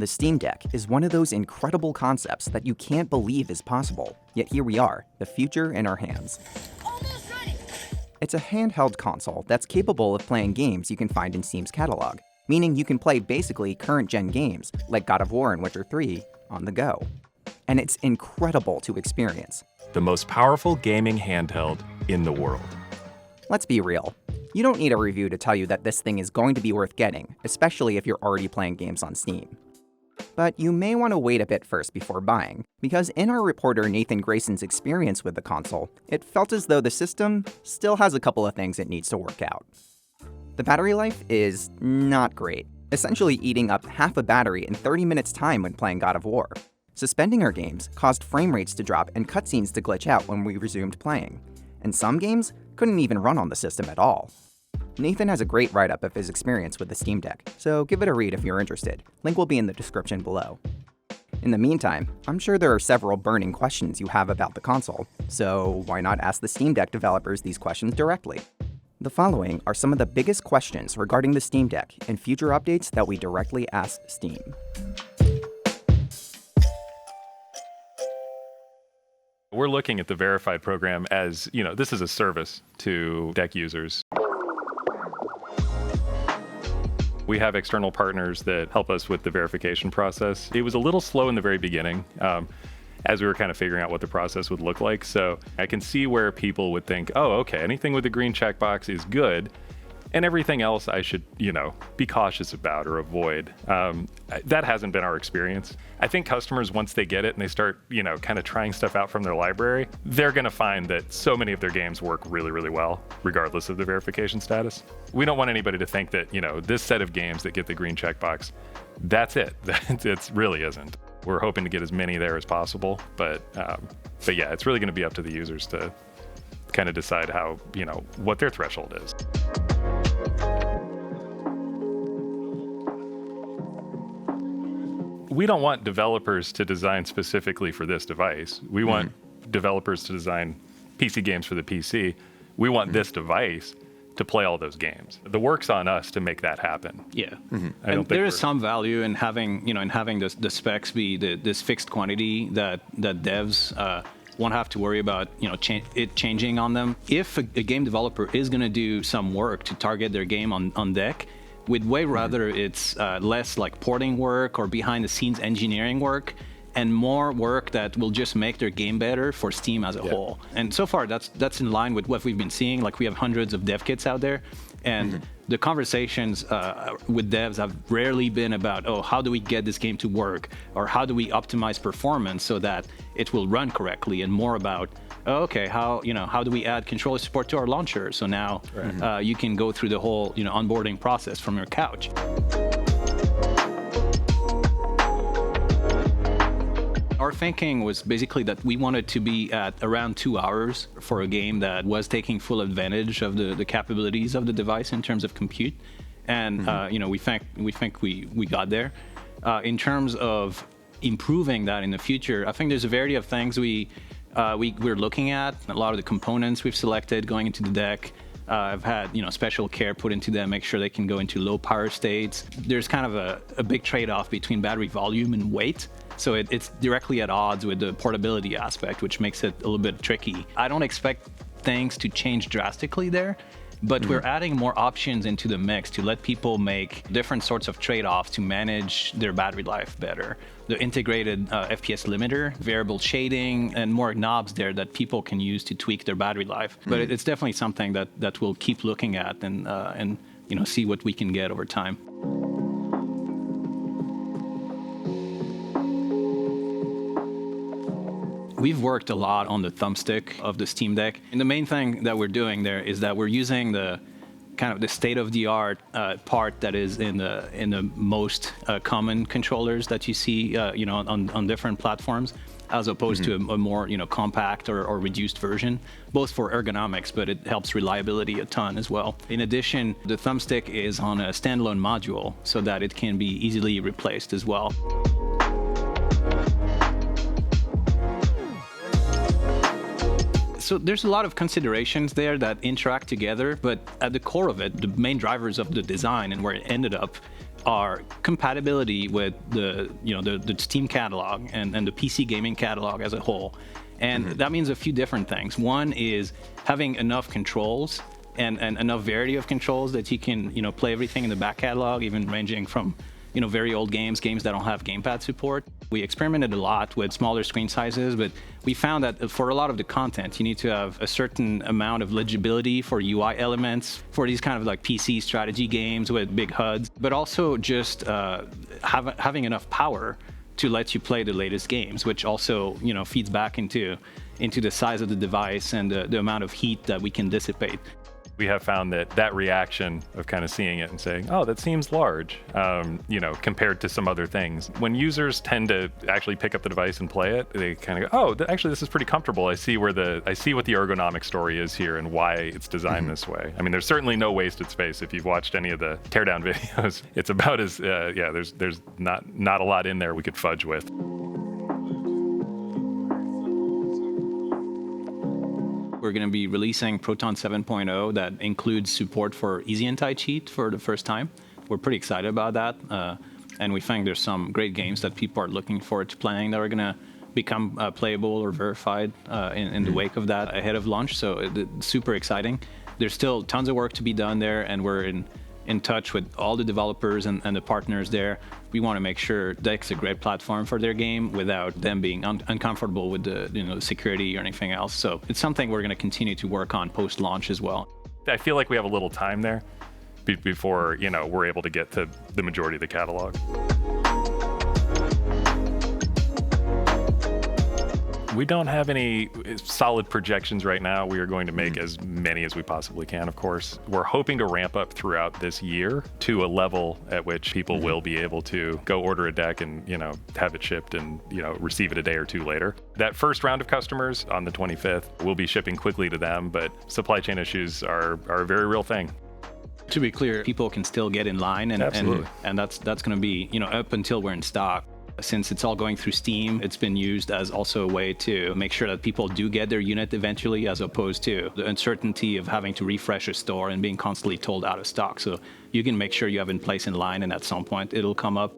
The Steam Deck is one of those incredible concepts that you can't believe is possible, yet here we are, the future in our hands. Almost ready. It's a handheld console that's capable of playing games you can find in Steam's catalog, meaning you can play basically current-gen games, like God of War and Witcher 3, on the go. And it's incredible to experience. The most powerful gaming handheld in the world. Let's be real. You don't need a review to tell you that this thing is going to be worth getting, especially if you're already playing games on Steam. But you may want to wait a bit first before buying, because in our reporter Nathan Grayson's experience with the console, it felt as though the system still has a couple of things it needs to work out. The battery life is not great, essentially eating up half a battery in 30 minutes time when playing God of War. Suspending our games caused frame rates to drop and cutscenes to glitch out when we resumed playing, and some games couldn't even run on the system at all. Nathan has a great write-up of his experience with the Steam Deck, so give it a read if you're interested. Link will be in the description below. In the meantime, I'm sure there are several burning questions you have about the console, so why not ask the Steam Deck developers these questions directly? The following are some of the biggest questions regarding the Steam Deck and future updates that we directly asked Steam. We're looking at the verified program as, this is a service to deck users. We have external partners that help us with the verification process. It was a little slow in the very beginning as we were kind of figuring out what the process would look like. So I can see where people would think, oh, okay, anything with the green checkbox is good. And everything else I should, be cautious about or avoid. That hasn't been our experience. I think customers, once they get it and they start, kind of trying stuff out from their library, they're going to find that so many of their games work really, really well, regardless of the verification status. We don't want anybody to think that, this set of games that get the green checkbox, that's it. It really isn't. We're hoping to get as many there as possible, but yeah, it's really going to be up to the users to kind of decide how, what their threshold is. We don't want developers to design specifically for this device. We want developers to design PC games for the PC. We want this device to play all those games. The work's on us to make that happen. Yeah, And there is some value in having, the specs be this fixed quantity that devs won't have to worry about, it changing on them. If a game developer is going to do some work to target their game on deck, we'd way rather it's less like porting work or behind-the-scenes engineering work and more work that will just make their game better for Steam as a whole. And so far, that's in line with what we've been seeing. Like, we have hundreds of dev kits out there, and the conversations with devs have rarely been about, oh, how do we get this game to work, or how do we optimize performance so that it will run correctly, and more about, okay, how do we add controller support to our launcher? So now you can go through the whole onboarding process from your couch. Our thinking was basically that we wanted to be at around 2 hours for a game that was taking full advantage of the capabilities of the device in terms of compute, and we think we got there. In terms of improving that in the future, I think there's a variety of things we're looking at. A lot of the components we've selected going into the deck, I've had special care put into them, make sure they can go into low power states. There's kind of a big trade-off between battery volume and weight, so it's directly at odds with the portability aspect, which makes it a little bit tricky. I don't expect things to change drastically there, but we're adding more options into the mix to let people make different sorts of trade-offs to manage their battery life better. The integrated FPS limiter, variable shading, and more knobs there that people can use to tweak their battery life. But it's definitely something that we'll keep looking at and see what we can get over time. We've worked a lot on the thumbstick of the Steam Deck, and the main thing that we're doing there is that we're using the kind of the state-of-the-art part that is in the most common controllers that you see, on different platforms, as opposed to a more compact or reduced version, both for ergonomics, but it helps reliability a ton as well. In addition, the thumbstick is on a standalone module so that it can be easily replaced as well. So there's a lot of considerations there that interact together, but at the core of it, the main drivers of the design and where it ended up are compatibility with the Steam catalog and the PC gaming catalog as a whole. And that means a few different things. One is having enough controls and enough variety of controls that you can, play everything in the back catalog, even ranging from, very old games that don't have gamepad support. We experimented a lot with smaller screen sizes, but we found that for a lot of the content, you need to have a certain amount of legibility for UI elements for these kind of like PC strategy games with big HUDs, but also just having enough power to let you play the latest games, which also, feeds back into the size of the device and the amount of heat that we can dissipate. We have found that reaction of kind of seeing it and saying, oh, that seems large, compared to some other things. When users tend to actually pick up the device and play it, they kind of go, oh, actually, this is pretty comfortable. I see what the ergonomic story is here and why it's designed this way. I mean, there's certainly no wasted space. If you've watched any of the teardown videos, it's about as, there's not a lot in there we could fudge with. We're going to be releasing Proton 7.0 that includes support for easy anti-cheat for the first time. We're pretty excited about that. And we think there's some great games that people are looking forward to playing that are going to become playable or verified in the wake of that ahead of launch. So it's super exciting. There's still tons of work to be done there, and we're in touch with all the developers and the partners there. We want to make sure that's a great platform for their game without them being uncomfortable with the security or anything else. So it's something we're going to continue to work on post-launch as well. I feel like we have a little time there before we're able to get to the majority of the catalog. We don't have any solid projections right now. We are going to make as many as we possibly can, of course. We're hoping to ramp up throughout this year to a level at which people will be able to go order a deck and, have it shipped and, receive it a day or two later. That first round of customers on the 25th, we'll be shipping quickly to them, but supply chain issues are a very real thing. To be clear, people can still get in line, and that's going to be, up until we're in stock. Since it's all going through Steam, it's been used as also a way to make sure that people do get their unit eventually, as opposed to the uncertainty of having to refresh a store and being constantly told out of stock. So you can make sure you have in place in line, and at some point it'll come up.